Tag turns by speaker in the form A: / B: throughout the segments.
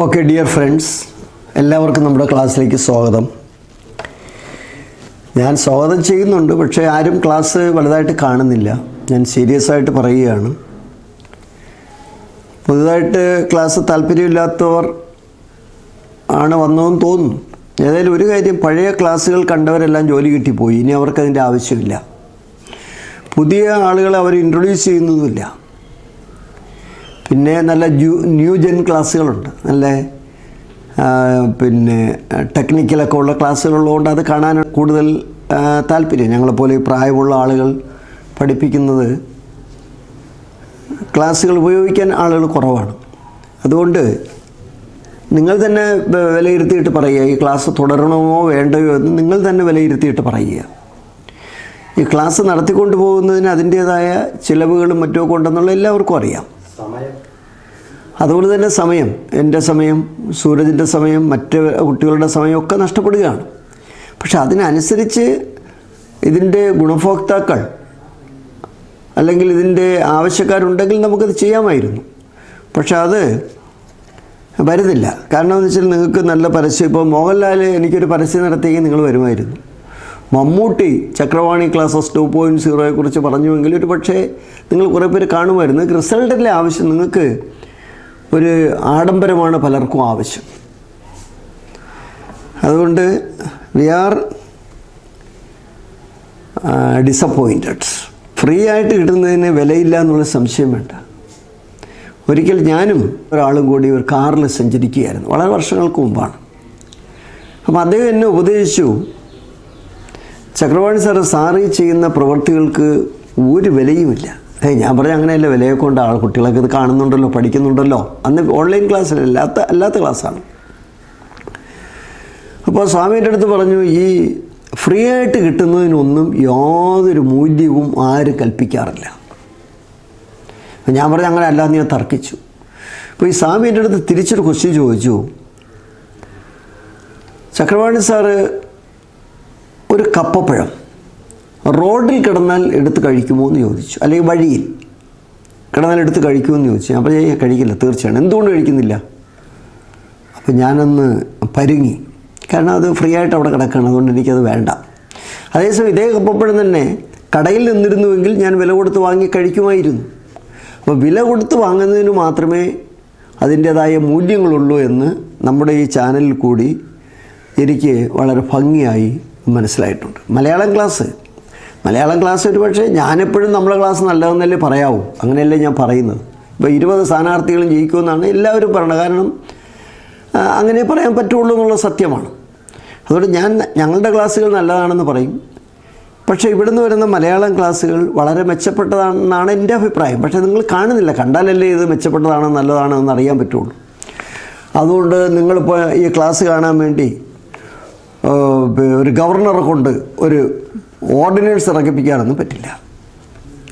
A: Okay dear friends, എല്ലാവർക്കും നമ്മുടെ ക്ലാസ്സിലേക്ക് സ്വാഗതം. ഞാൻ സ്വാഗതം ചെയ്യുന്നുണ്ട്, പക്ഷേ ആരും ക്ലാസ് വലുതായിട്ട് കാണുന്നില്ല. ഞാൻ സീരിയസ് ആയിട്ട് പറയുകയാണ്. പുതുതായിട്ട് ക്ലാസ് താല്പര്യമില്ലാത്തവർ ആണ് വന്നതെന്ന് തോന്നുന്നു. ഏതായാലും ഒരു കാര്യം, പഴയ ക്ലാസ്സുകൾ കണ്ടവരെല്ലാം ജോലി കിട്ടിപ്പോയി. ഇനി അവർക്കതിൻ്റെ ആവശ്യമില്ല. പുതിയ ആളുകളെ അവർ ഇൻട്രൊഡ്യൂസ് ചെയ്യുന്നതുമില്ല. പിന്നെ നല്ല ന്യൂ ജെൻ ക്ലാസ്സുകളുണ്ട്, നല്ല ടെക്നിക്കലൊക്കെ ഉള്ള ക്ലാസ്സുകളുള്ളതുകൊണ്ട് അത് കാണാൻ കൂടുതൽ താല്പര്യം. ഞങ്ങളെപ്പോലെ പ്രായമുള്ള ആളുകൾ പഠിപ്പിക്കുന്നത് ക്ലാസ്സുകൾ ഉപയോഗിക്കാൻ ആളുകൾ കുറവാണ്. അതുകൊണ്ട് നിങ്ങൾ തന്നെ വിലയിരുത്തിയിട്ട് പറയുക, ഈ ക്ലാസ് തുടരണമോ വേണ്ടയോ എന്ന് നിങ്ങൾ തന്നെ വിലയിരുത്തിയിട്ട് പറയുക. ഈ ക്ലാസ് നടത്തിക്കൊണ്ട് പോകുന്നതിന് അതിൻ്റേതായ ചിലവുകളും മറ്റുമൊക്കെ ഉണ്ടെന്നുള്ള എല്ലാവർക്കും അറിയാം. അതുപോലെ തന്നെ സമയം, എൻ്റെ സമയം, സൂരജിൻ്റെ സമയം, മറ്റ് കുട്ടികളുടെ സമയമൊക്കെ നഷ്ടപ്പെടുകയാണ്. പക്ഷെ അതിനനുസരിച്ച് ഇതിൻ്റെ ഗുണഭോക്താക്കൾ അല്ലെങ്കിൽ ഇതിൻ്റെ ആവശ്യക്കാരുണ്ടെങ്കിൽ നമുക്കത് ചെയ്യാമായിരുന്നു. പക്ഷെ അത് വരുന്നില്ല. കാരണം എന്ന് വെച്ചാൽ നിങ്ങൾക്ക് നല്ല പരസ്യം, ഇപ്പോൾ മോഹൻലാൽ എനിക്കൊരു പരസ്യം നടത്തിയെങ്കിൽ നിങ്ങൾ വരുമായിരുന്നു. മമ്മൂട്ടി ചക്രവാണി ക്ലാസസ് 2.0 പറഞ്ഞുവെങ്കിൽ ഒരു പക്ഷേ നിങ്ങൾ കുറേ പേര് കാണുമായിരുന്നു. റിസൾട്ടിൻ്റെ ആവശ്യം, നിങ്ങൾക്ക് ഒരു ആഡംബരമാണ് പലർക്കും ആവശ്യം. അതുകൊണ്ട് വി ആർ ഡിസപ്പോയിൻറ്റഡ്. ഫ്രീ ആയിട്ട് കിട്ടുന്നതിന് വിലയില്ല എന്നുള്ള സംശയം വേണ്ട. ഒരിക്കൽ ഞാനും ഒരാളും കൂടി ഒരു കാറിൽ സഞ്ചരിക്കുകയായിരുന്നു, വളരെ വർഷങ്ങൾക്ക് മുമ്പാണ്. അപ്പം അദ്ദേഹം എന്നെ ഉപദേശിച്ചു, ചക്രവാണി സാറ് ചെയ്യുന്ന പ്രവൃത്തികൾക്ക് ഒരു വിലയുമില്ല. ഞാൻ പറഞ്ഞു, അങ്ങനെയല്ല, വിലയൊക്കെ കൊണ്ട് കുട്ടികളൊക്കെ ഇത് കാണുന്നുണ്ടല്ലോ, പഠിക്കുന്നുണ്ടല്ലോ. അന്ന് ഓൺലൈൻ ക്ലാസ്സിലല്ല, അല്ലാത്ത ക്ലാസ്സാണ്. അപ്പോൾ സ്വാമിയുടെ അടുത്ത് പറഞ്ഞു, ഈ ഫ്രീ ആയിട്ട് കിട്ടുന്നതിനൊന്നും യാതൊരു മൂല്യവും ആരും കൽപ്പിക്കാറില്ല. ഞാൻ പറഞ്ഞു, അങ്ങനെ അല്ലാന്ന് ഞാൻ തർക്കിച്ചു. അപ്പോൾ ഈ സ്വാമിയുടെ അടുത്ത് തിരിച്ചൊരു ക്വസ്റ്റ്യൻ ചോദിച്ചു, ചക്രവാണി സാറ് ഒരു കപ്പപ്പഴം റോഡിൽ കിടന്നാൽ എടുത്ത് കഴിക്കുമോ എന്ന് ചോദിച്ചു, അല്ലെങ്കിൽ വഴിയിൽ കിടന്നാൽ എടുത്ത് കഴിക്കുമോ എന്ന് ചോദിച്ചു. അപ്പോൾ ഞാൻ കഴിക്കില്ല, തീർച്ചയാണ്. എന്തുകൊണ്ട് കഴിക്കുന്നില്ല? അപ്പോൾ ഞാനന്ന് പരുങ്ങി, കാരണം അത് ഫ്രീ ആയിട്ട് അവിടെ കിടക്കുകയാണ്, അതുകൊണ്ട് എനിക്കത് വേണ്ട. അതേസമയം ഇതേ കപ്പപ്പഴം തന്നെ കടയിൽ നിന്നിരുന്നുവെങ്കിൽ ഞാൻ വില കൊടുത്ത് വാങ്ങി കഴിക്കുമായിരുന്നു. അപ്പോൾ വില കൊടുത്ത് വാങ്ങുന്നതിന് മാത്രമേ അതിൻ്റേതായ മൂല്യങ്ങളുള്ളൂ എന്ന് നമ്മുടെ ഈ ചാനലിൽ കൂടി എനിക്ക് വളരെ ഭംഗിയായി മനസ്സിലായിട്ടുണ്ട്. മലയാളം ക്ലാസ് ഒരു പക്ഷേ ഞാനെപ്പോഴും നമ്മുടെ ക്ലാസ് നല്ലതെന്നല്ലേ പറയാവൂ, അങ്ങനെയല്ലേ ഞാൻ പറയുന്നത്. ഇപ്പോൾ 20 സ്ഥാനാർത്ഥികളും ജയിക്കുമെന്നാണ് എല്ലാവരും പറയുന്നത്. കാരണം അങ്ങനെ പറയാൻ പറ്റുള്ളൂ എന്നുള്ള സത്യമാണ്. അതുകൊണ്ട് ഞങ്ങളുടെ ക്ലാസ്സുകൾ നല്ലതാണെന്ന് പറയും. പക്ഷേ ഇവിടുന്ന് വരുന്ന മലയാളം ക്ലാസ്സുകൾ വളരെ മെച്ചപ്പെട്ടതാണെന്നാണ് എൻ്റെ അഭിപ്രായം. പക്ഷേ നിങ്ങൾ കാണുന്നില്ല, കണ്ടാലല്ലേ ഇത് മെച്ചപ്പെട്ടതാണോ നല്ലതാണോ എന്ന് അറിയാൻ പറ്റുള്ളൂ. അതുകൊണ്ട് നിങ്ങളിപ്പോൾ ഈ ക്ലാസ് കാണാൻ വേണ്ടി ഒരു ഗവർണറെ കൊണ്ട് ഒരു ഓർഡിനൻസ് ഇറക്കിപ്പിക്കാനൊന്നും പറ്റില്ല,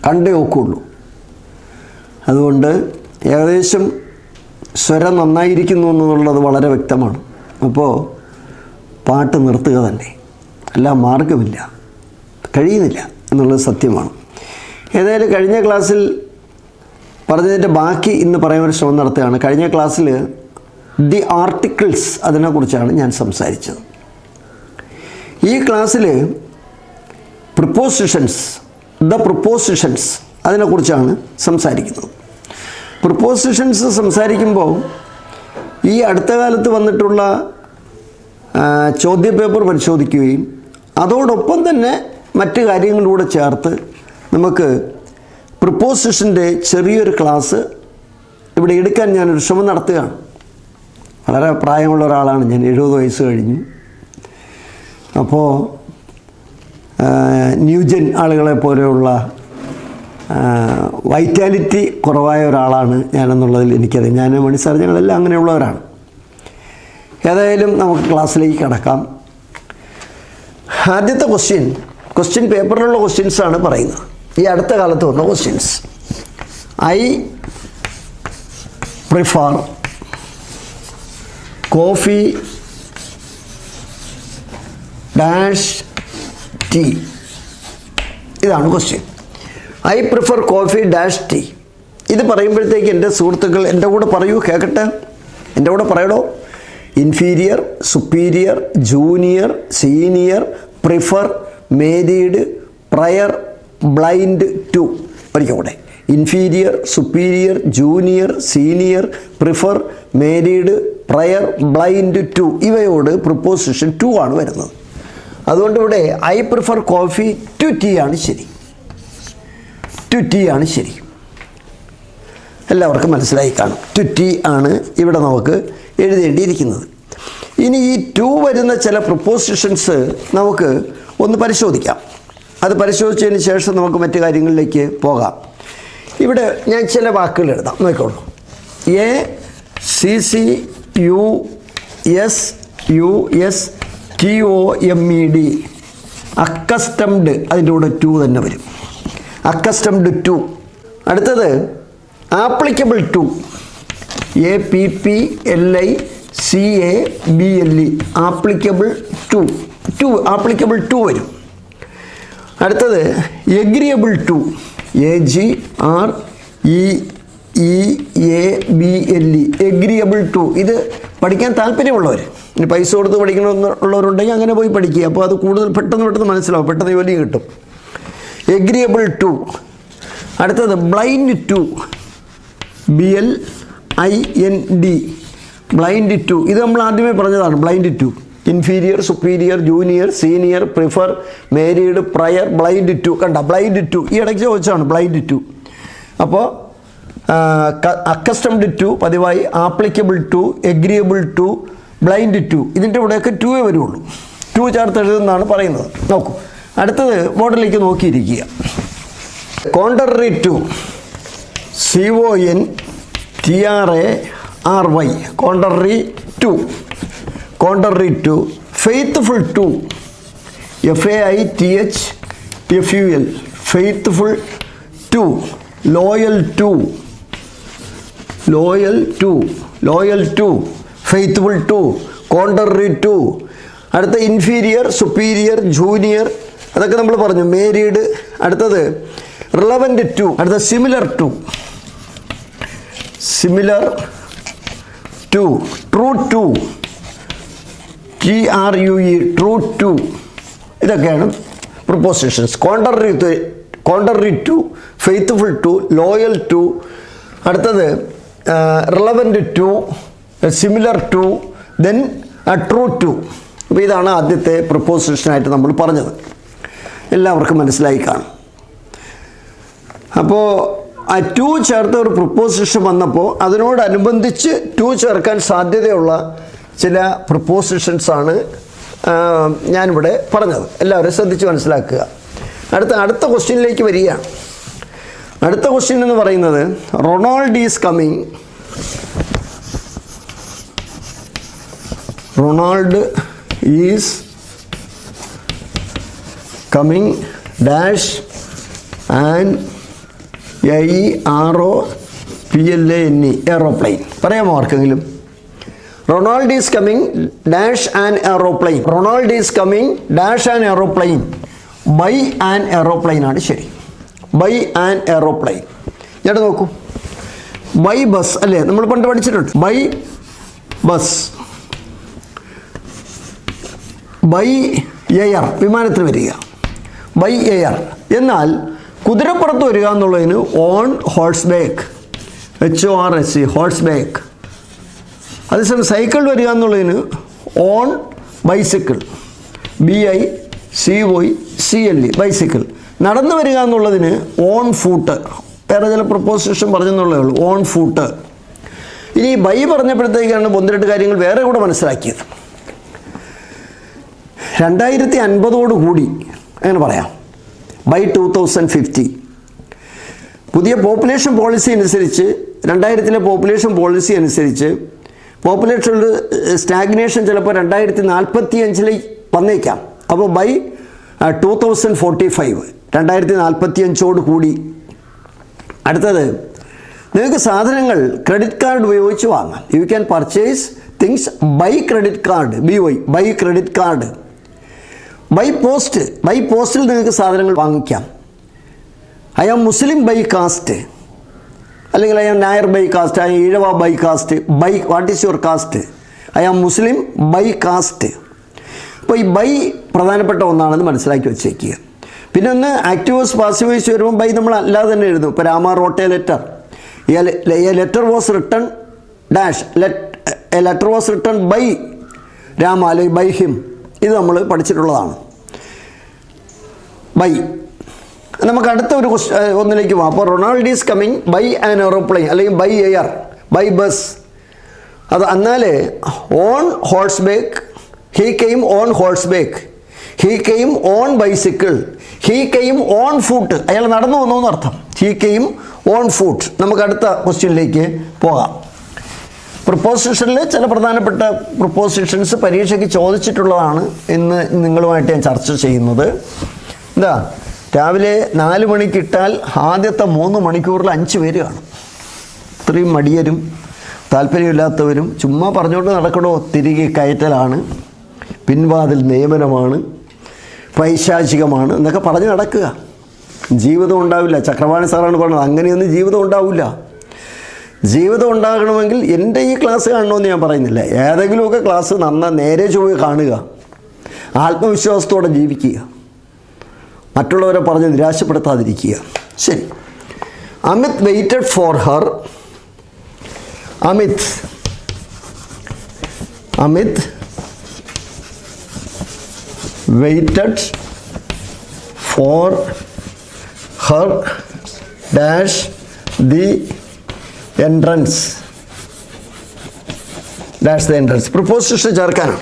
A: കണ്ടേ ഒക്കുള്ളൂ. അതുകൊണ്ട് ഏകദേശം സ്വരം നന്നായിരിക്കുന്നു എന്നുള്ളത് വളരെ വ്യക്തമാണ്. അപ്പോൾ പാട്ട് നിർത്തുക തന്നെ, അല്ല മാർഗമില്ല, കഴിയുന്നില്ല എന്നുള്ളത് സത്യമാണ്. ഏതായാലും കഴിഞ്ഞ ക്ലാസ്സിൽ പറഞ്ഞതിൻ്റെ ബാക്കി ഇന്ന് പറയാൻ ഒരു ശ്രമം നടത്തുകയാണ്. കഴിഞ്ഞ ക്ലാസ്സിൽ ദി ആർട്ടിക്കിൾസ് അതിനെക്കുറിച്ചാണ് ഞാൻ സംസാരിച്ചത്. ഈ ക്ലാസ്സിൽ പ്രിപ്പോസിഷൻസ് അതിനെക്കുറിച്ചാണ് സംസാരിക്കുന്നത്. പ്രിപ്പോസിഷൻസ് സംസാരിക്കുമ്പോൾ ഈ അടുത്ത കാലത്ത് വന്നിട്ടുള്ള ചോദ്യപേപ്പർ പരിശോധിക്കുകയും അതോടൊപ്പം തന്നെ മറ്റ് കാര്യങ്ങളിലൂടെ ചേർത്ത് നമുക്ക് പ്രിപ്പോസിഷൻ്റെ ചെറിയൊരു ക്ലാസ് ഇവിടെ എടുക്കാൻ ഞാനൊരു ശ്രമം നടത്തുകയാണ്. വളരെ പ്രായമുള്ള ഒരാളാണ് ഞാൻ, 70 വയസ്സ് കഴിഞ്ഞു. അപ്പോൾ ന്യൂജൻ ആളുകളെ പോലെയുള്ള വൈറ്റാലിറ്റി കുറവായ ഒരാളാണ് ഞാനെന്നുള്ളതിൽ എനിക്കറിയാം. ഞാൻ മണിസാർ ഞങ്ങളെല്ലാം അങ്ങനെയുള്ളവരാണ്. ഏതായാലും നമുക്ക് ക്ലാസ്സിലേക്ക് കടക്കാം. ആദ്യത്തെ ക്വസ്റ്റ്യൻ പേപ്പറിലുള്ള ക്വസ്റ്റ്യൻസാണ് പറയുന്നത്. ഈ അടുത്ത കാലത്ത് വന്ന questions. I prefer coffee dash tea. ഇതാണ് question. I prefer coffee dash tea. ഇത് പറയുമ്പോഴത്തേക്ക് എൻ്റെ സുഹൃത്തുക്കൾ എൻ്റെ കൂടെ പറയൂ, കേൾക്കട്ടെ. എൻ്റെ കൂടെ പറയടോ. Inferior, superior, junior, senior, prefer, married, prior, blind to. ഒരിക്കൽ കൂടെ. Inferior, superior, junior, senior, prefer, married, prior, blind to. ഇവയോട് പ്രിപ്പോസിഷൻ ടു ആണ് വരുന്നത്. അതുകൊണ്ട് ഇവിടെ I prefer coffee to tea ആണ് ശരി. ടു ടീ ആണ് ശരി. എല്ലാവർക്കും മനസ്സിലായി കാണും. ടു ടീ ആണ് ഇവിടെ നമുക്ക് എഴുതേണ്ടിയിരിക്കുന്നത്. ഇനി ഈ ടു വരുന്ന ചില പ്രിപ്പോസിഷൻസ് നമുക്ക് ഒന്ന് പരിശോധിക്കാം. അത് പരിശോധിച്ചതിന് ശേഷം നമുക്ക് മറ്റു കാര്യങ്ങളിലേക്ക് പോകാം. ഇവിടെ ഞാൻ ചില വാക്കുകൾ എഴുതാം, നോക്കിക്കോളൂ. A C C U S U S T O M E D. Accustomed, അതിൻ്റെ കൂടെ ടു തന്നെ വരും. Accustomed to. അടുത്തത് applicable to. A P P L I C A B L E. Applicable to. To applicable to വരും. അടുത്തത് agreeable to. A G R E E A B L E. Agreeable to. ഇത് പഠിക്കാൻ താല്പര്യമുള്ളവർ, ഇനി പൈസ കൊടുത്ത് പഠിക്കണമെന്നുള്ളവരുണ്ടെങ്കിൽ അങ്ങനെ പോയി പഠിക്കുക. അപ്പോൾ അത് കൂടുതൽ പെട്ടെന്ന് മനസ്സിലാവും, പെട്ടെന്ന് ജോലി കിട്ടും. Agreeable to. അടുത്തത് blind to. B L I N D. Blind to. ഇത് നമ്മൾ ആദ്യമേ പറഞ്ഞതാണ്. Blind to. Inferior, superior, junior, senior, prefer, married, prior, blind to. കണ്ട, ബ്ലൈൻഡ് ടു ഈ ഇടയ്ക്ക് ചോദിച്ചാണ് ബ്ലൈൻഡ് ടു. അപ്പോൾ അക്കസ്റ്റംഡ് ടു പതിവായി, applicable to, agreeable to, blind to. ഇതിൻ്റെ കൂടെയൊക്കെ ടൂവേ വരുള്ളൂ. ടു ചേർത്ത് എഴുതുന്നതാണ് പറയുന്നത്. നോക്കൂ, അടുത്തത് ബോർഡിലേക്ക് നോക്കിയിരിക്കുക. Contrary to. CONTRARY. Contrary to. Contrary to. Faithful to. FAITHFUL. Faithful to. Loyal to. Loyal to. Loyal to. Faithful to. Contrary to. അടുത്ത ഇൻഫീരിയർ, സുപ്പീരിയർ, ജൂനിയർ, അതൊക്കെ നമ്മൾ പറഞ്ഞു. മേരീഡ്. അടുത്തത് റിലവൻ്റ് ടു. അടുത്ത similar to. Similar to. True to. TRUE. True to. ഇതൊക്കെയാണ് prepositions. Contrary to, faithful to, loyal to, അടുത്തത് relevant to, similar to, then true to. അപ്പോൾ ഇതാണ് ആദ്യത്തെ പ്രിപ്പോസിഷനായിട്ട് നമ്മൾ പറഞ്ഞത്. എല്ലാവർക്കും മനസ്സിലായി കാണും. അപ്പോൾ ആ ടു ചേർത്ത ഒരു പ്രിപ്പോസിഷൻ വന്നപ്പോൾ അതിനോടനുബന്ധിച്ച് ടു ചേർക്കാൻ സാധ്യതയുള്ള ചില പ്രിപ്പോസിഷൻസാണ് ഞാനിവിടെ പറഞ്ഞത്. എല്ലാവരും ശ്രദ്ധിച്ച് മനസ്സിലാക്കുക. അടുത്ത ക്വസ്റ്റ്യനിലേക്ക് വരികയാണ്. അടുത്ത ക്വസ്റ്റ്യൻ എന്ന് പറയുന്നത് Ronald is coming. Ronald is coming dash and AEROPLANE. Aeroplane. പറയാമോ ആർക്കെങ്കിലും? Ronald is coming dash an aeroplane. Ronald is coming dash an aeroplane. By an aeroplane ആണ് ശരി. By an aeroplane. ഞാൻ നോക്കൂ, ബൈ ബസ് അല്ലേ, നമ്മൾ പണ്ട് പഠിച്ചിട്ടുണ്ട്. By bus. ബൈ എയർ, വിമാനത്തിൽ വരിക. By air. എന്നാൽ കുതിരപ്പുറത്ത് വരിക എന്നുള്ളതിന് on horse back. HORSE. Horse back. അതേസമയം സൈക്കിൾ വരിക എന്നുള്ളതിന് ഓൺ ബൈസിക്കിൾ. BICYCLE. ബൈസിക്കിൾ. നടന്നു വരിക എന്നുള്ളതിന് ഓൺ ഫൂട്ട്. വേറെ ചില പ്രൊപ്പോസിഷൻ പറഞ്ഞെന്നുള്ളതേ ഉള്ളൂ. On foot. ഇനി ബൈ പറഞ്ഞപ്പോഴത്തേക്കാണ് ഒന്ന് രണ്ട് കാര്യങ്ങൾ വേറെ കൂടെ മനസ്സിലാക്കിയത്. 2050 അങ്ങനെ പറയാം. ബൈ 2050 പുതിയ പോപ്പുലേഷൻ പോളിസി അനുസരിച്ച്, 2000 പോപ്പുലേഷൻ പോളിസി അനുസരിച്ച് പോപ്പുലേഷനിൽ സ്റ്റാഗ്നേഷൻ ചിലപ്പോൾ 2045 വന്നേക്കാം. അപ്പോൾ ബൈ 2045, 2045 കൂടി. അടുത്തത്, നിങ്ങൾക്ക് സാധനങ്ങൾ ക്രെഡിറ്റ് കാർഡ് ഉപയോഗിച്ച് വാങ്ങാം. You can purchase things by credit card. BY. By credit card. By post. By പോസ്റ്റിൽ നിങ്ങൾക്ക് സാധനങ്ങൾ വാങ്ങിക്കാം. I am Muslim by caste. അല്ലെങ്കിൽ I am Nair by caste, I am Ezhava by caste. By, what is your caste? I am Muslim by caste. അപ്പോൾ ഈ by പ്രധാനപ്പെട്ട ഒന്നാണെന്ന് മനസ്സിലാക്കി വെച്ചേക്കുക. പിന്നെ ഒന്ന് ആക്റ്റീവേഴ്സ് പാസീവേഴ്സ് വരുമ്പോൾ ബൈ നമ്മൾ അല്ലാതെ തന്നെ എഴുതും. ഇപ്പോൾ Rama wrote a letter, a letter was written dash, a letter was written by Rama അല്ലെങ്കിൽ ബൈ ഹിം. ഇത് നമ്മൾ പഠിച്ചിട്ടുള്ളതാണ്. ബൈ. നമുക്ക് അടുത്ത ഒരു ഒന്നിലേക്ക് പോകാം. അപ്പോൾ Ronald is coming by an aeroplane അല്ലെങ്കിൽ ബൈ എയർ, ബൈ ബസ്. അത് എന്നാൽ on horse back, he came on horse back, he came on bicycle, he came on foot. അയാൾ നടന്നു വന്നു എന്നർത്ഥം. He came on foot. നമുക്ക് അടുത്ത ക്വസ്റ്റ്യനിലേക്ക് പോകാം. പ്രൊപ്പോസിഷനിൽ ചില പ്രധാനപ്പെട്ട പ്രൊപ്പോസിഷൻസ് പരീക്ഷയ്ക്ക് ചോദിച്ചിട്ടുള്ളതാണ് ഇന്ന് നിങ്ങളുമായിട്ട് ഞാൻ ചർച്ച ചെയ്യുന്നത്. എന്താ, രാവിലെ 4 മണിക്ക് ഇട്ടാൽ ആദ്യത്തെ 3 മണിക്കൂറിൽ 5 പേര് കാണും. ഇത്രയും മടിയരും താല്പര്യമില്ലാത്തവരും ചുമ്മാ പറഞ്ഞുകൊണ്ട് നടക്കണോ, തിരികെ കയറ്റലാണ്, പിൻവാതിൽ നിയമനമാണ്, പൈശാചികമാണ് എന്നൊക്കെ പറഞ്ഞ് നടക്കുക. ജീവിതം ഉണ്ടാവില്ല. ചക്രവാണി സാറാണ് പറഞ്ഞത്, അങ്ങനെയൊന്നും ജീവിതം ഉണ്ടാവില്ല. ജീവിതം ഉണ്ടാകണമെങ്കിൽ എൻ്റെ ഈ ക്ലാസ് കാണണമെന്ന് ഞാൻ പറയുന്നില്ല. ഏതെങ്കിലുമൊക്കെ ക്ലാസ് നേരെ ചൊവ്വേ കാണുക, ആത്മവിശ്വാസത്തോടെ ജീവിക്കുക, മറ്റുള്ളവരെ പറഞ്ഞ് നിരാശപ്പെടുത്താതിരിക്കുക. ശരി. Amit waited for Har. Amit waited for her dash the entrance. Dash the entrance. Preposition ചേർക്കാനാണ്.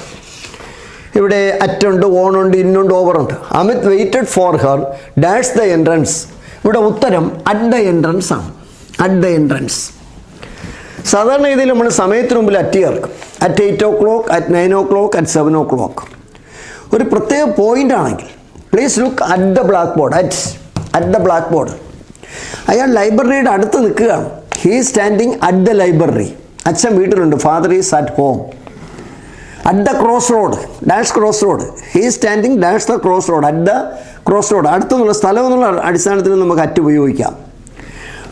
A: ഇവിടെ അറ്റുണ്ട്, ഓണുണ്ട്, ഇന്നുണ്ട്, ഓവറുണ്ട്. Amit waited for her dash the entrance. ഇവിടെ ഉത്തരം അറ്റ് ദ എൻട്രൻസ് ആണ്. At the entrance. സാധാരണ രീതിയിൽ നമ്മൾ സമയത്തിന് മുമ്പിൽ അറ്റ് ചേർക്കും. At 8 o'clock, at 9 o'clock, at 7 o'clock. ഒരു പ്രത്യേക പോയിന്റ് ആണെങ്കിൽ please look at the blackboard. At the blackboard. അയാൾ ലൈബ്രറിയുടെ അടുത്ത് നിൽക്കുകയാണ്. He standing at the library. അച്ഛൻ വീട്ടിലുണ്ട്. Father is at home. At the cross road, dash cross road. He standing dash the cross road. At the cross road. അടുത്തെന്നുള്ള സ്ഥലം എന്നുള്ള അടിസ്ഥാനത്തിൽ നമുക്ക് അറ്റ് ഉപയോഗിക്കാം.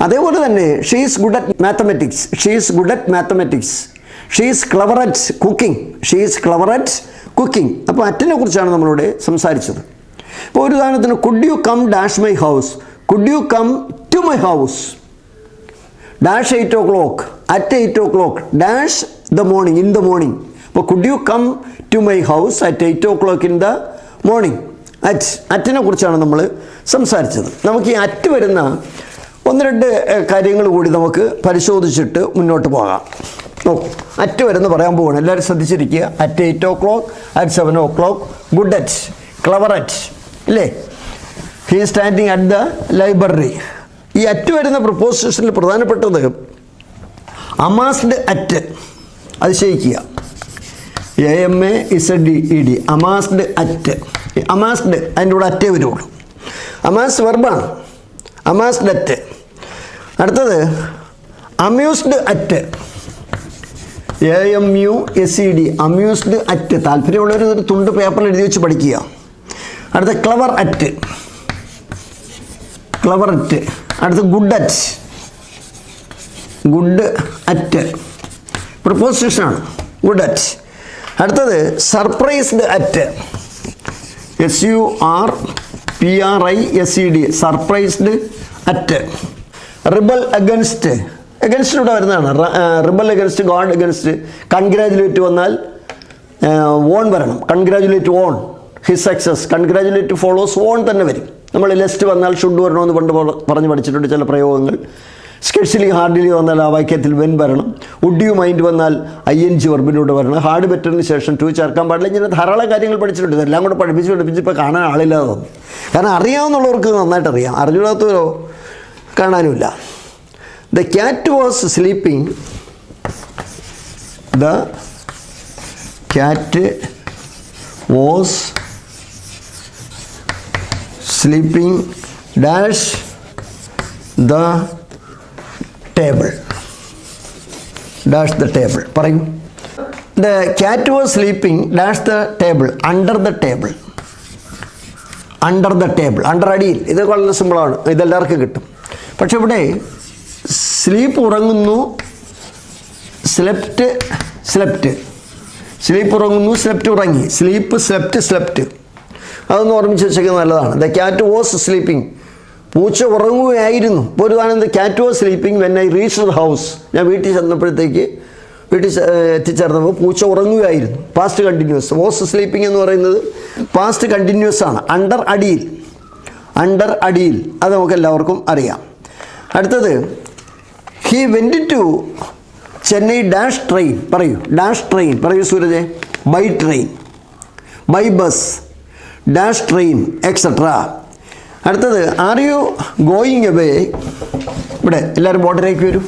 A: അതേപോലെ തന്നെ she is good at mathematics. She is good at mathematics. She is clever at cooking. She is clever at cooking. അപ്പോൾ അറ്റിനെ കുറിച്ചാണ് നമ്മളിവിടെ സംസാരിച്ചത്. ഇപ്പോൾ ഒരു ഉദാഹരണത്തിന്, could you come dash my house, could you come to my house, dash 8 o'clock, at 8 o'clock, dash the morning, in the morning. അപ്പോൾ could you come to my house at 8 o'clock in the morning. അറ്റിനെ കുറിച്ചാണ് നമ്മൾ സംസാരിച്ചത്. നമുക്ക് ഈ at വരുന്ന 1-2 കാര്യങ്ങൾ കൂടി നമുക്ക് പരിശോധിച്ചിട്ട് മുന്നോട്ട് പോകാം. നോക്കൂ, അറ്റ് വരുന്ന പറയാൻ പോവുകയാണ്. എല്ലാവരും ശ്രദ്ധിച്ചിരിക്കുക. At 8 o'clock, at 7 o'clock, good at, clever at, ഇല്ലേ? He standing at the library. ഈ അറ്റ് വരുന്ന പ്രൊപ്പോസിഷനിൽ പ്രധാനപ്പെട്ടത് അമാസ്ഡ് അറ്റ്. അത് ശയിക്കുക. AMASDED. അമാസ്ഡ് അറ്റ്. അമാസ്ഡ് അതിൻ്റെ കൂടെ അറ്റേ വരുള്ളൂ. അമാസ് വെർബാണ്. Amazed at. അടുത്തത് amused at. AMUSED. Amused at. താല്പര്യമുള്ളവർ ഒരു തുണ്ട് പേപ്പറിൽ എഴുതി വെച്ച് പഠിക്കുക. അടുത്ത ക്ലവർ അറ്റ്. Clever at. അടുത്ത ഗുഡ് അറ്റ്. ഗുഡ് അറ്റ് പ്രിപ്പോസിഷനാണ്. Good at. അടുത്തത് surprised at. SURPRISED. Surprised at. Rebel against. അഗൻസ്റ്റിലൂടെ വരുന്നതാണ്. Rebel against, god against. Congratulate വന്നാൽ ഓൺ വരണം. Congratulate on his success. Congratulate follows on തന്നെ വരും. നമ്മൾ ലെസ്റ്റ് വന്നാൽ ഷുഡ് വരണമെന്ന് പണ്ട് പറഞ്ഞ് പഠിച്ചിട്ടുണ്ട് ചില പ്രയോഗങ്ങൾ. സ്കെച്ച്ലി ഹാർഡിലി വന്നാൽ ആ വാക്യത്തിൽ വെൻ വരണം. വുഡ് യു മൈൻഡ് വന്നാൽ ING വെർബിലൂടെ വരണം. ഹാർഡ് ബെറ്ററിന് ശേഷം ടു ചേർക്കാൻ പാടില്ല. ഇങ്ങനെ ധാരാളം കാര്യങ്ങൾ പഠിച്ചിട്ടുണ്ട്. ഇതെല്ലാം കൂടെ പഠിപ്പിച്ച് ഇപ്പോൾ കാണാൻ ആളില്ലാതെ തോന്നും. കാരണം അറിയാവുന്നുള്ളവർക്ക് നന്നായിട്ട് അറിയാം, അറിഞ്ഞൂടാത്തവരോ കാണാനുമില്ല. The cat was sleeping. The cat was sleeping dash the table. Dash the table. പറയൂ. The cat was sleeping dash the table. Under the table. Under the table. Under അടിയിൽ. ഇത് വളരെ സിമ്പിളാണ്. ഇതെല്ലാവർക്കും കിട്ടും. പക്ഷെ ഇവിടെ സ്ലീപ്പ് ഉറങ്ങുന്നു, സ്ലെപ്റ്റ് സ്ലെപ്റ്റ്. സ്ലീപ്പ് ഉറങ്ങുന്നു, സ്ലെപ്റ്റ് ഉറങ്ങി. Sleep slept slept. അതൊന്ന് ഓർമ്മിച്ച് വെച്ചേക്കുന്നത് നല്ലതാണ്. The cat was sleeping. പൂച്ച ഉറങ്ങുകയായിരുന്നു. ഇപ്പോൾ ഒരു the cat was sleeping when I reach the house. ഞാൻ വീട്ടിൽ എത്തിച്ചേർന്നപ്പോൾ പൂച്ച ഉറങ്ങുകയായിരുന്നു. Past continuous. വാസ് സ്ലീപ്പിംഗ് എന്ന് പറയുന്നത് പാസ്റ്റ് കണ്ടിന്യൂസ് ആണ്. അണ്ടർ അടിയിൽ, അണ്ടർ അടിയിൽ. അത് നമുക്ക് എല്ലാവർക്കും അറിയാം. അടുത്തത് he went to Chennai dash train. പറയൂ, ഡാഷ് ട്രെയിൻ പറയൂ Suraj. By train, by bus, dash train, etcetera. അടുത്തത് ആർ യു ഗോയിങ് എവേ. ഇവിടെ എല്ലാവരും ബോർഡിലേക്ക് വരും.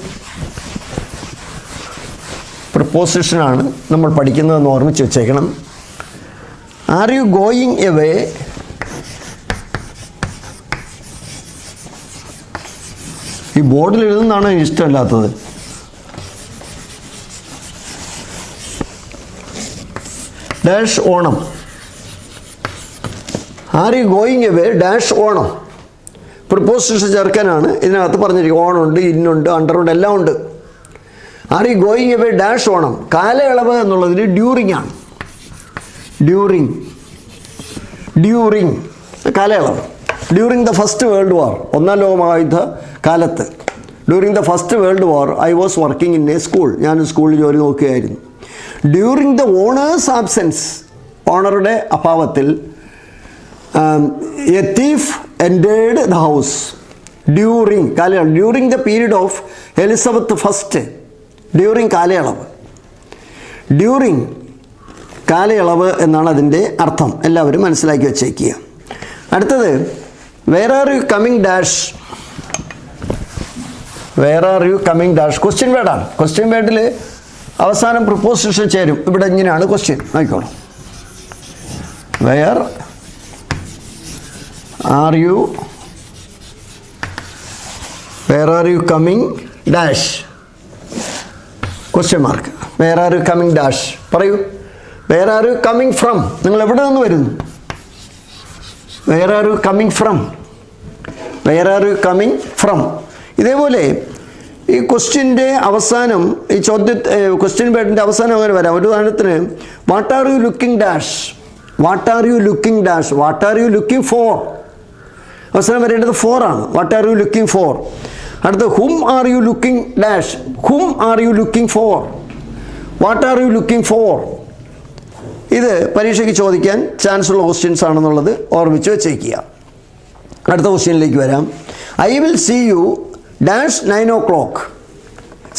A: പ്രിപ്പോസിഷനാണ് നമ്മൾ പഠിക്കുന്നതെന്ന് ഓർമ്മിച്ച് വെച്ചേക്കണം. Are you going away. ഈ ബോർഡിൽ എഴുതുന്നതാണ് ഇഷ്ടമല്ലാത്തത്. Dash Onam. Are you going away dash Onam. Preposition ചേർക്കാനാണ് ഇതിനകത്ത് പറഞ്ഞിരിക്കും. ഓണുണ്ട്, ഇന്നുണ്ട്, അണ്ടറുണ്ട്, എല്ലാം ഉണ്ട്. Are you going away dash Onam. കാലയളവ് എന്നുള്ളതിന് ഡ്യൂറിങ് ആണ്. ഡ്യൂറിങ്, ഡ്യൂറിങ് കാലയളവ്. During the first world war, ഒന്നാം ലോകമഹായുദ്ധ കാലത്ത്. During the first world war I was working in a school. ഞാൻ സ്കൂളിൽ ജോലി നോക്കുകയായിരുന്നു. ഡ്യൂറിങ് ദ ഓണേഴ്സ് ആബ്സെൻസ്, ഓണറുടെ അഭാവത്തിൽ a thief entered the house. During കാലയളവ്. During the period of Elizabeth first. During കാലയളവ്. ഡ്യൂറിങ് കാലയളവ് എന്നാണ് അതിൻ്റെ അർത്ഥം. എല്ലാവരും മനസ്സിലാക്കി വച്ചേക്കുക. അടുത്തത് where are you coming dash. Where are you coming dash question വേർഡാണ്. ക്വസ്റ്റ്യൻ വേർഡിൽ അവസാനം പ്രിപ്പോസിഷൻ ചേരും. ഇവിടെ ഇങ്ങനെയാണ് ക്വസ്റ്റ്യൻ. നോക്കിക്കോളൂ. Where are you, where are you coming dash question mark. Where are you coming dash. പറയൂ. Where are you coming from. നിങ്ങൾ എവിടെ നിന്ന് വരുന്നു. Where are you coming from. Where are you coming from. ഇതേപോലെ ഈ ക്വസ്റ്റ്യൻ്റെ അവസാനം, ഈ ക്വസ്റ്റ്യൻ വേർഡിൻ്റെ അവസാനം അങ്ങനെ വരാം. ഒരു ഉദാഹരണത്തിന് what are you looking dash. What are you looking dash. What are you looking for. അവസാനം വരേണ്ടത് ഫോർ ആണ്. What are you looking for. അടുത്ത whom are you looking dash. Whom are you looking for. What are you looking for. ഇത് പരീക്ഷയ്ക്ക് ചോദിക്കാൻ chance ഉള്ള questions ആണെന്നുള്ളത് ഓർമ്മിച്ച് വെച്ചേക്കുക. അടുത്ത ക്വസ്റ്റ്യനിലേക്ക് വരാം. I will see you dash 9 o'clock.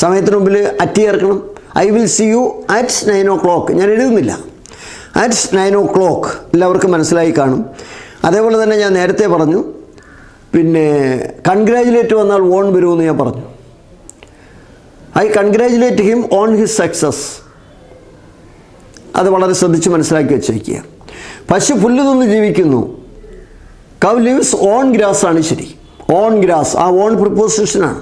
A: സമയത്തിന് മുമ്പിൽ അറ്റ് ചേർക്കണം. I will see you at 9 o'clock. ഞാൻ എഴുതുന്നില്ല. At 9 o'clock. എല്ലാവർക്കും മനസ്സിലായി കാണും. അതേപോലെ തന്നെ ഞാൻ നേരത്തെ പറഞ്ഞു, പിന്നെ കൺഗ്രാജുലേറ്റ് വന്നാൽ ഓൺ വരുമെന്ന് ഞാൻ പറഞ്ഞു. I congratulate him on his success. അത് വളരെ ശ്രദ്ധിച്ച് മനസ്സിലാക്കി വെച്ചിരിക്കുക. പശു പുല്ല് തിന്ന് ജീവിക്കുന്നു. കൗ ലിവ്സ് ഓൺ ഗ്രാസ് ആണ് ശരി. ഓൺ ഗ്രാസ്, ആ ഓൺ പ്രിപ്പോസിഷനാണ്.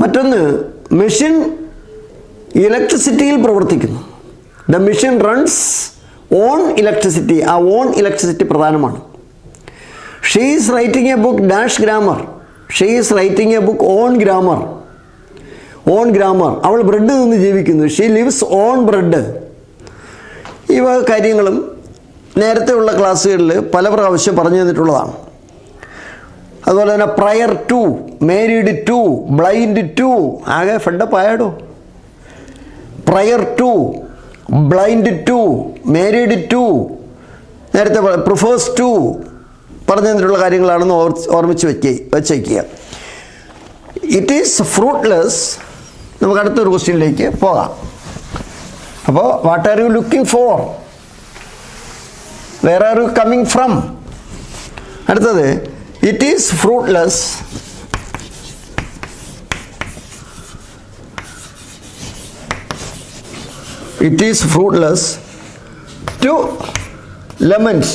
A: മറ്റൊന്ന് മെഷീൻ ഇലക്ട്രിസിറ്റിയിൽ പ്രവർത്തിക്കുന്നു. The machine runs on electricity. ആ ഓൺ ഇലക്ട്രിസിറ്റി പ്രധാനമാണ്. She is writing A book dash grammar. She is writing A book on grammar. On grammar. അവൾ ബ്രെഡ് നിന്ന് ജീവിക്കുന്നു. She lives on bread. ഈ വക കാര്യങ്ങളും നേരത്തെയുള്ള ക്ലാസ്സുകളിൽ പല പ്രാവശ്യം പറഞ്ഞു തന്നിട്ടുള്ളതാണ്. അതുപോലെ തന്നെ prior to, married to, blind to. ആകെ ഫെഡപ്പ് ആയാടോ. Prior to, blind to, married to. നേരത്തെ പ്രിഫേഴ്സ് ടു പറഞ്ഞു തന്നിട്ടുള്ള കാര്യങ്ങളാണെന്ന് ഓർമ്മിച്ച് വെച്ചേക്കുക. It is fruitless. നമുക്ക് അടുത്തൊരു ക്വസ്റ്റ്യനിലേക്ക് പോകാം. അപ്പോൾ what are you looking for. Where are you coming from. അടുത്തത് it is fruitless. It is fruitless to lament.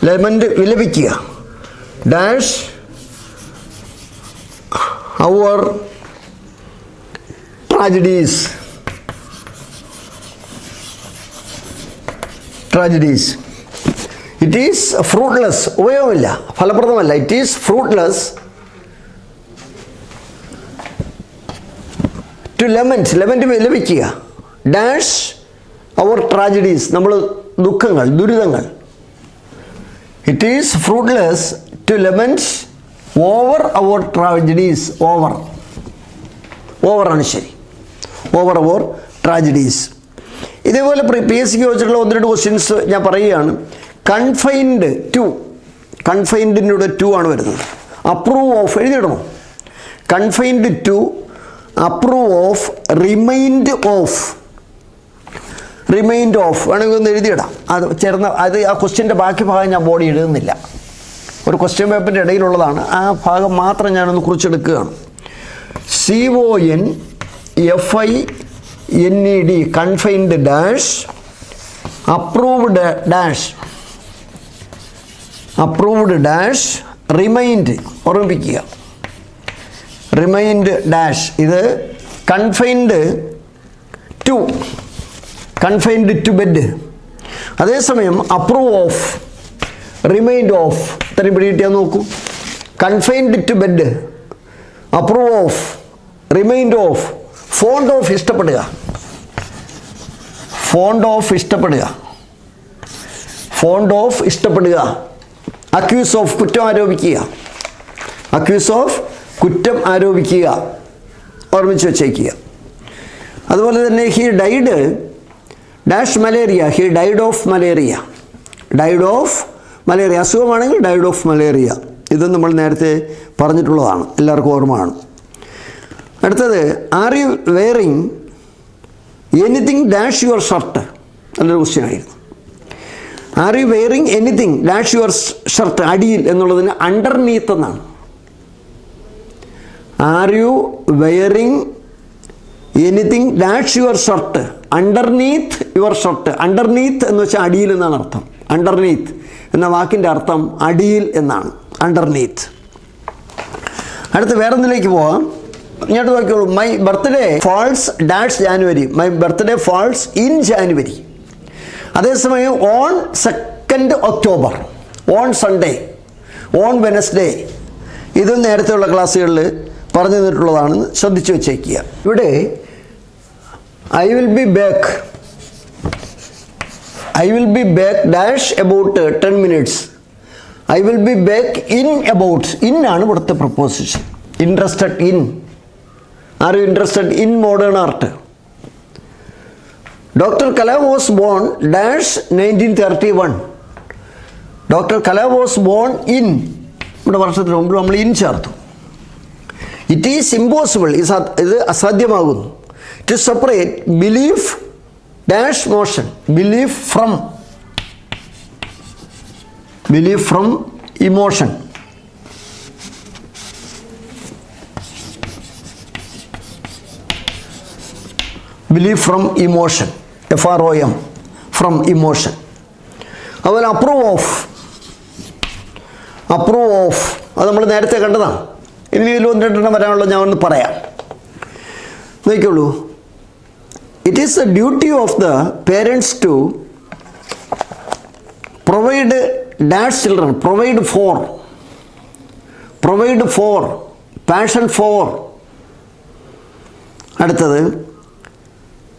A: Lament വിലപിക്കുക. Dash our tragedies. Tragedies. It is fruitless. ഉപയോഗമില്ല, ഫലപ്രദമല്ല. ഇറ്റ് ഈസ് ഫ്രൂട്ട്ലെസ് ടു ലെമൻറ്റ് വിലപിക്കുക. ഡാഷ് അവർ ട്രാജഡീസ്, നമ്മൾ ദുഃഖങ്ങൾ, ദുരിതങ്ങൾ. It is fruitless to lament over our tragedies. ഓവറാണ് ശരി. Over our tragedies. ഇതേപോലെ PSC ചോദിച്ചിട്ടുള്ള 1-2 ക്വസ്റ്റ്യൻസ് ഞാൻ പറയുകയാണ്. കൺഫൈൻഡ് ടു, കൺഫൈൻഡിൻ്റെ കൂടെ ടു ആണ് വരുന്നത്. അപ്രൂവ് ഓഫ് എഴുതിയിടണോ? Confined to approve of remind of വേണമെങ്കിൽ ഒന്ന് എഴുതിയിടാം. അത് ചേർന്ന അത് ആ ക്വസ്റ്റ്യൻ്റെ ബാക്കി ഭാഗം ഞാൻ ബോർഡിൽ എഴുതുന്നില്ല. ഒരു ക്വസ്റ്റ്യൻ പേപ്പറിൻ്റെ ഇടയിലുള്ളതാണ്. ആ ഭാഗം മാത്രം ഞാനൊന്ന് കുറിച്ചെടുക്കുകയാണ്. CONFINED confined dash approved dash remind, ഓർമ്മിപ്പിക്കുക. റിമൈൻഡ് ഡാഷ് ഇത് കൺഫൈൻഡ് ടു ബെഡ്. അതേസമയം അപ്രൂവ് ഓഫ്, റിമൈൻഡ് ഓഫ് ഇത്രയും പിടികിട്ടിയാൽ നോക്കൂ. Confined to bed, approve of, remind of. Fond of ഇഷ്ടപ്പെടുക, അക്യൂസ് ഓഫ് കുറ്റം ആരോപിക്കുക, ഓർമ്മിച്ച് വെച്ചേക്കുക. അതുപോലെ തന്നെ he died dash malaria, he died of malaria, അസുഖമാണെങ്കിൽ ഡൈഡ് ഓഫ് മലേറിയ. ഇത് നമ്മൾ നേരത്തെ പറഞ്ഞിട്ടുള്ളതാണ്, എല്ലാവർക്കും ഓർമ്മയാണ്. അടുത്തത് are you wearing anything dash your shirt, നല്ലൊരു ക്വസ്റ്റ്യൻ ആയിരുന്നു. R you wearing anything dash your shirt, അടിയിൽ എന്നുള്ളതിന് അണ്ടർനീത്ത് എന്നാണ്. R you wearing anything dash your shirt, underneath your shirt. Underneath എന്ന് വെച്ചാൽ അടിയിൽ എന്നാണ് അർത്ഥം. അണ്ടർനീത്ത് എന്ന വാക്കിൻ്റെ അർത്ഥം അടിയിൽ എന്നാണ്, അണ്ടർനീത്ത്. അടുത്ത് വേറൊന്നിലേക്ക് പോവാം. ഇങ്ങോട്ട് നോക്കിയോളൂ. My birthday falls dash January, my birthday falls in January. അതേസമയം on 2 October, on Sunday, on Wednesday. ഇതും നേരത്തെയുള്ള ക്ലാസ്സുകളിൽ പറഞ്ഞു തന്നിട്ടുള്ളതാണെന്ന് ശ്രദ്ധിച്ചു വെച്ചേക്കുക. ഇവിടെ I will be back dash about 10 minutes. I will be back in about, in ആണ് ഇവിടുത്തെ preposition. Interested in, are you interested in modern art? Doctor Kalam was born dash 1931. Doctor Kalam was born in, ഇവിടെ വർഷത്തിന് മുമ്പ് നമ്മൾ in ചേർത്തു. It is impossible, ഇത് അസാധ്യമാകുന്നു. To separate belief dash motion, belief from emotion. Belief from emotion, FROM, from emotion. അതുപോലെ approve of അത് നമ്മൾ നേരത്തെ കണ്ടതാണ്. ഇനി ഇതിൽ 1-2 വരാനുള്ളത് ഞാൻ ഒന്ന് പറയാം. നോക്കിക്കോളൂ. It is the duty of the parents to provide dash children, provide for, passion for. അടുത്തത്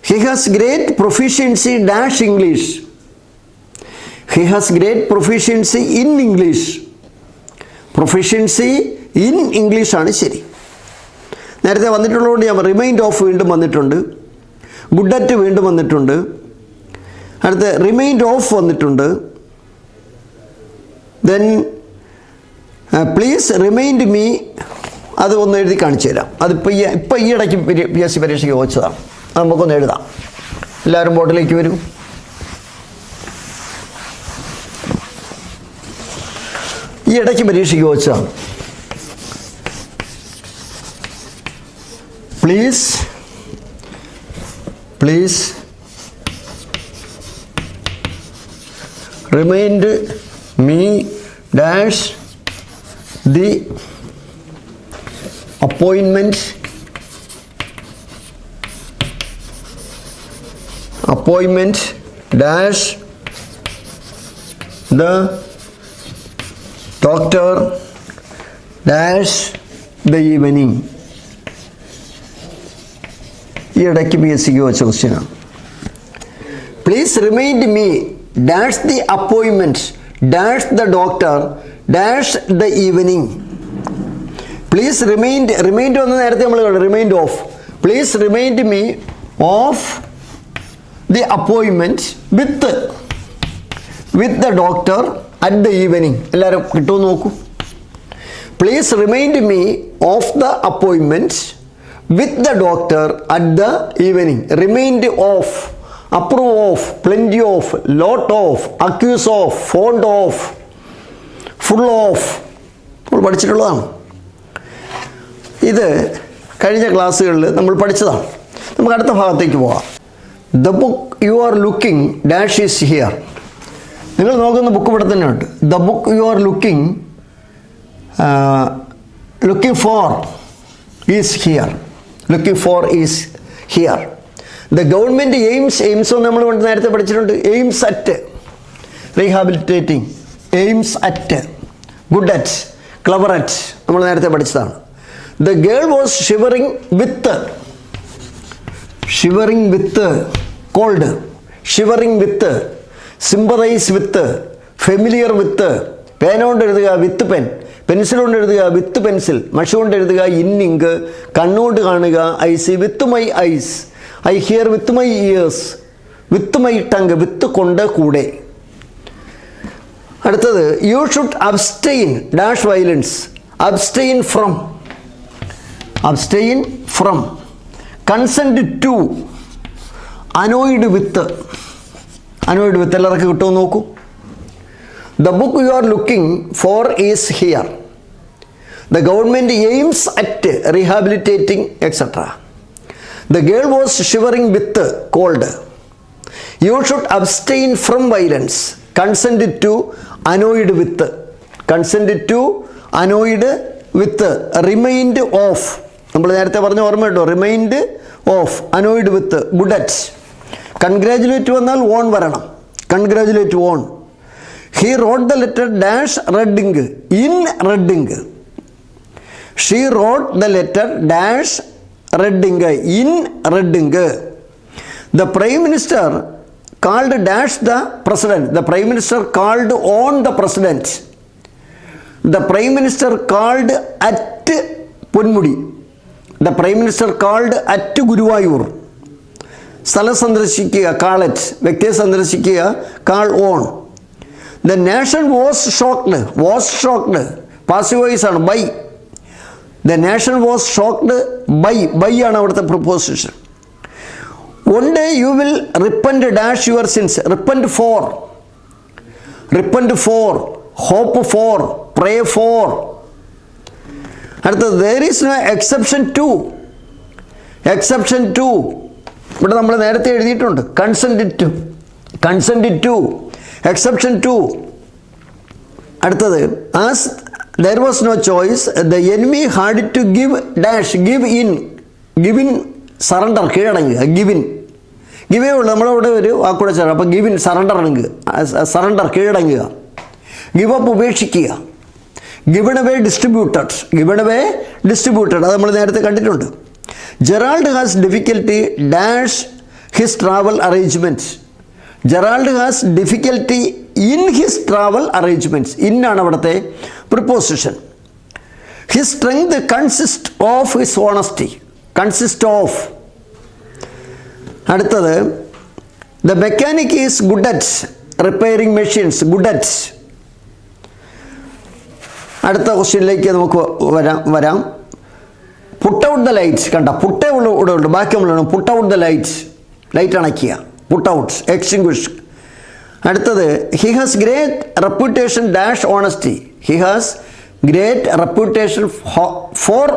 A: he has great proficiency dash English. He has great proficiency in English. Proficiency in English ആണ് ശരി. നേരത്തെ വന്നിട്ടുള്ളതുകൊണ്ട് ഞാൻ റിമൈൻഡ് ഓഫ് വീണ്ടും വന്നിട്ടുണ്ട്, good at വീണ്ടും വന്നിട്ടുണ്ട്, അടുത്ത് റിമൈൻഡ് ഓഫ് വന്നിട്ടുണ്ട്. ദെൻ പ്ലീസ് റിമൈൻഡ് മീ, അത് ഒന്ന് എഴുതി കാണിച്ചു തരാം. അതിപ്പോൾ ഈ ഇടയ്ക്ക് PSC പരീക്ഷയ്ക്ക് ചോദിച്ചതാണ്. അത് നമുക്കൊന്ന് എഴുതാം. എല്ലാവരും ബോർഡിലേക്ക് വരൂ. ഈ ഇടയ്ക്ക് പരീക്ഷയ്ക്ക് ചോദിച്ചതാണ്. Please remind me dash the appointment dash the doctor dash the evening. ഈ ഇടയ്ക്ക് PSC വെച്ച ക്വസ്റ്റ്യനാണ്. Please remind me dash the appointment dash the doctor dash the evening. Please remind ഒന്ന് നേരത്തെ നമ്മൾ കണ്ടു, remind of. Please remind me of the appointment with the doctor at the evening. എല്ലാവരും കിട്ടുമെന്ന് നോക്കൂ. Please remind me of the appointment with the doctor at the evening. Remind of, approve of, plenty of, lot of, accuse of, fond of, full of നമ്മൾ പഠിച്ചിട്ടുള്ളതാണ്. ഇത് കഴിഞ്ഞ ക്ലാസ്സുകളിൽ നമ്മൾ പഠിച്ചതാണ്. നമുക്ക് അടുത്ത ഭാഗത്തേക്ക് പോകാം. The book you are looking dash is here. നിങ്ങൾ നോക്കുന്ന ബുക്ക് ഇവിടെ തന്നെ ഉണ്ട്. The book you are looking for is here. Looking for is here. The government aims നമ്മൾ നേരത്തെ പഠിച്ചിട്ടുണ്ട്. Aims at rehabilitating, aims at, good at, clever at നമ്മൾ നേരത്തെ പഠിച്ചതാണ്. The girl was shivering with cold, shivering with, sympathise with, familiar with. പേന കൊണ്ട് എഴുതുക വിത്ത് pen, pencil കൊണ്ട് എഴുതുക വിത്ത് പെൻസിൽ, മഷി കൊണ്ട് എഴുതുക ഇൻ ഇങ്ക്, കണ്ണുകൊണ്ട് കാണുക I see with my eyes, I hear with my ears, with my tongue, with കൊണ്ട് കൂടെ. അടുത്തത് you should abstain dash violence, abstain from, consent to, annoyed with എല്ലാവർക്കും കിട്ടുമെന്ന് നോക്കൂ. The book you are looking for is here. The government aims at rehabilitating etcetera. The girl was shivering with cold. You should abstain from violence, consent to, annoyed with, remind of. നമ്മൾ നേരത്തെ പറഞ്ഞ ഓർമ്മ കേട്ടോ, remind of, annoyed with, good at. Congratulate വന്നാൽ on വരണം, congratulate on. He wrote the letter dash red ink in red ink. She wrote the letter dash red ink in red ink. The prime minister called dash the president. The prime minister called on the president. The prime minister called at Ponmudi. The prime minister called at Guruvayur. സ്ഥലം സന്ദർശിക്കുക call at, വ്യക്തിയെ സന്ദർശിക്കുക call on. The nation was shocked, passive voice ആണ്, by. The nation was shocked by ആണ് അവിടുത്തെ പ്രിപ്പോസിഷൻ. One day you will repent dash your sins, repent for, hope for, pray for. അടുത്തത് there is no exception to. ഇവിടെ നമ്മൾ നേരത്തെ എഴുതിയിട്ടുണ്ട്, consent to, exception to. അടുത്തത് as there was no choice the enemy had to give in surrender, കീഴടങ്ങുക, ഗിവേ ഉള്ളു. നമ്മളവിടെ ഒരു വാക്കൂടെ ചേർക്കാം. അപ്പോൾ ഗിവിൻ സറണ്ടർ കീഴടങ്ങുക, ഗിവ് അപ്പ് ഉപേക്ഷിക്കുക, given away distributed, അത് നമ്മൾ നേരത്തെ കണ്ടിട്ടുണ്ട്. Gerald has difficulty dash his travel arrangements. Gerald has difficulty in his travel arrangements. ഇന്നാണ് അവിടുത്തെ preposition. His strength consist of his honesty, അടുത്തത് the mechanic is good at repairing machines, good at. അടുത്ത ക്വസ്റ്റ്യനിലേക്ക് നമുക്ക് വരാം. Put out the lights. കണ്ട പുട്ടേ ഇവിടെ ഉണ്ട്, ബാക്കി നമ്മൾ പുട്ട് ഔട്ട് ദ ലൈറ്റ് അണയ്ക്കുക, പുട്ട് ഔട്ട്, എക്സ്റ്റിങ്ക്വിഷ്. അടുത്തത് he has great reputation dash honesty. He has great reputation for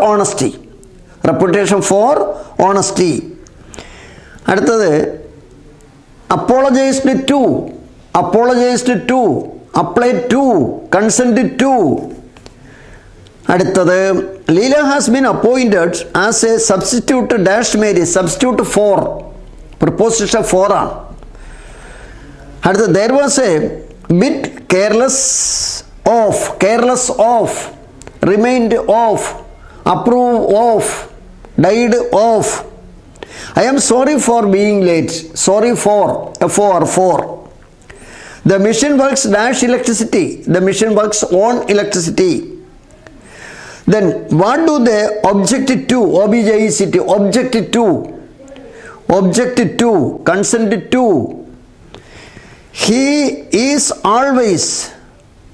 A: honesty. അടുത്തത് apologised to, apply to, consent to. അടുത്തത് Leela has been appointed as a substitute dash Mary, substitute for, preposition for ആണ്. അടുത്തത് there was a bit careless of, remained of, approve of, died of. I am sorry for being late. Sorry for, for. The machine works dash electricity. The machine works on electricity. Then what do they object to? OBJECT. Object to. Object to. Consent to. He is always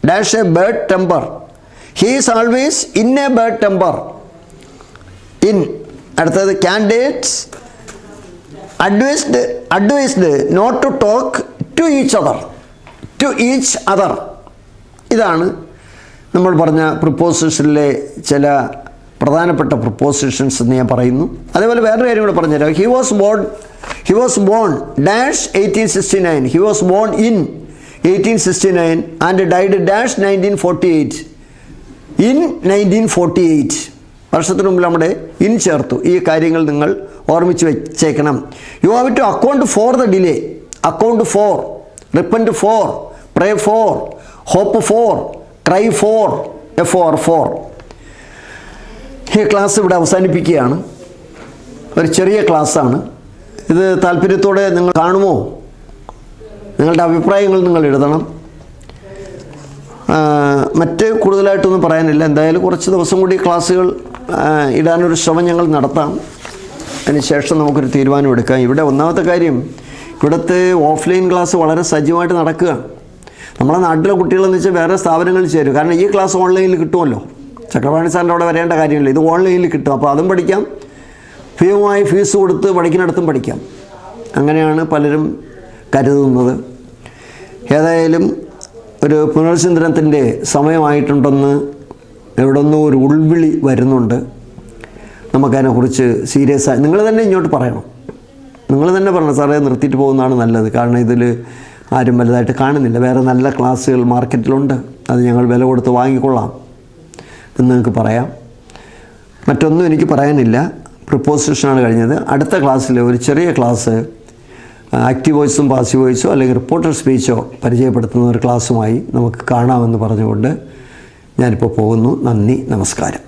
A: dash a bad temper. He is always in a bad temper. In. അടുത്തത് candidates advised not to talk to each other. ഇതാണ് നമ്മൾ പറഞ്ഞ പ്രിപ്പോസിഷനിലെ ചില പ്രധാനപ്പെട്ട prepositions എന്ന് ഞാൻ പറയുന്നു. അതേപോലെ വേറൊരു കാര്യം കൂടെ പറഞ്ഞുതരാം. He was born dash 1869. He was born in 1869 and died dash 1948. In 1948. വർഷത്തിന് മുമ്പിൽ നമ്മുടെ ഇൻ ചേർത്തു. ഈ കാര്യങ്ങൾ നിങ്ങൾ ഓർമ്മിച്ച് വെച്ചേക്കണം. You have to account for the delay. Account for, repent for, pray for, hope for, try for, for. ഈ ക്ലാസ് ഇവിടെ അവസാനിപ്പിക്കുകയാണ്. ഒരു ചെറിയ ക്ലാസ്സാണ് ഇത്. താല്പര്യത്തോടെ നിങ്ങൾ കാണുമോ? നിങ്ങളുടെ അഭിപ്രായങ്ങൾ നിങ്ങൾ എഴുതണം. മറ്റ് കൂടുതലായിട്ടൊന്നും പറയാനില്ല. എന്തായാലും കുറച്ച് ദിവസം കൂടി ക്ലാസ്സുകൾ ഇടാനൊരു ശ്രമം ഞങ്ങൾ നടത്താം. അതിനുശേഷം നമുക്കൊരു തീരുമാനം എടുക്കാം. ഇവിടെ ഒന്നാമത്തെ കാര്യം, ഇവിടുത്തെ ഓഫ്ലൈൻ ക്ലാസ് വളരെ സജീവമായിട്ട് നടക്കുകയാണ്. നമ്മളെ നാട്ടിലെ കുട്ടികളെന്ന് വെച്ചാൽ വേറെ സ്ഥാപനങ്ങളിൽ ചേരും. കാരണം ഈ ക്ലാസ് ഓൺലൈനിൽ കിട്ടുമല്ലോ. ചക്രപാണി സാറിൻ്റെ അവിടെ വരേണ്ട കാര്യമില്ല. ഇത് ഓൺലൈനിൽ കിട്ടും. അപ്പോൾ അതും പഠിക്കാം. ഫ്രീയുമായി ഫീസ് കൊടുത്ത് പഠിക്കുന്നിടത്തും പഠിക്കാം. അങ്ങനെയാണ് പലരും കരുതുന്നത്. ഏതായാലും ഒരു പുനർചിന്തനത്തിൻ്റെ സമയമായിട്ടുണ്ടെന്ന് എവിടെ നിന്നോ ഒരു ഉൾവിളി വരുന്നുണ്ട്. നമുക്കതിനെക്കുറിച്ച് സീരിയസ് ആയി നിങ്ങൾ തന്നെ ഇങ്ങോട്ട് പറയണം. നിങ്ങൾ തന്നെ പറയണം, സാറേ നിർത്തിയിട്ട് പോകുന്നതാണ് നല്ലത്. കാരണം ഇതിൽ ആരും വലുതായിട്ട് കാണുന്നില്ല. വേറെ നല്ല ക്ലാസ്സുകൾ മാർക്കറ്റിലുണ്ട്. അത് ഞങ്ങൾ വില കൊടുത്ത് വാങ്ങിക്കൊള്ളാം എന്ന് നിങ്ങൾക്ക് പറയാം. മറ്റൊന്നും എനിക്ക് പറയാനില്ല. പ്രിപ്പോസിഷനാണ് കഴിഞ്ഞത്. അടുത്ത ക്ലാസ്സിൽ ഒരു ചെറിയ ക്ലാസ് ആക്റ്റീവ് വോയിസും പാസീവ് വോയിസോ അല്ലെങ്കിൽ റിപ്പോർട്ടർ സ്പീച്ചോ പരിചയപ്പെടുത്തുന്ന ഒരു ക്ലാസ്സുമായി നമുക്ക് കാണാമെന്ന് പറഞ്ഞുകൊണ്ട് ഞാനിപ്പോൾ പോകുന്നു. നന്ദി, നമസ്കാരം.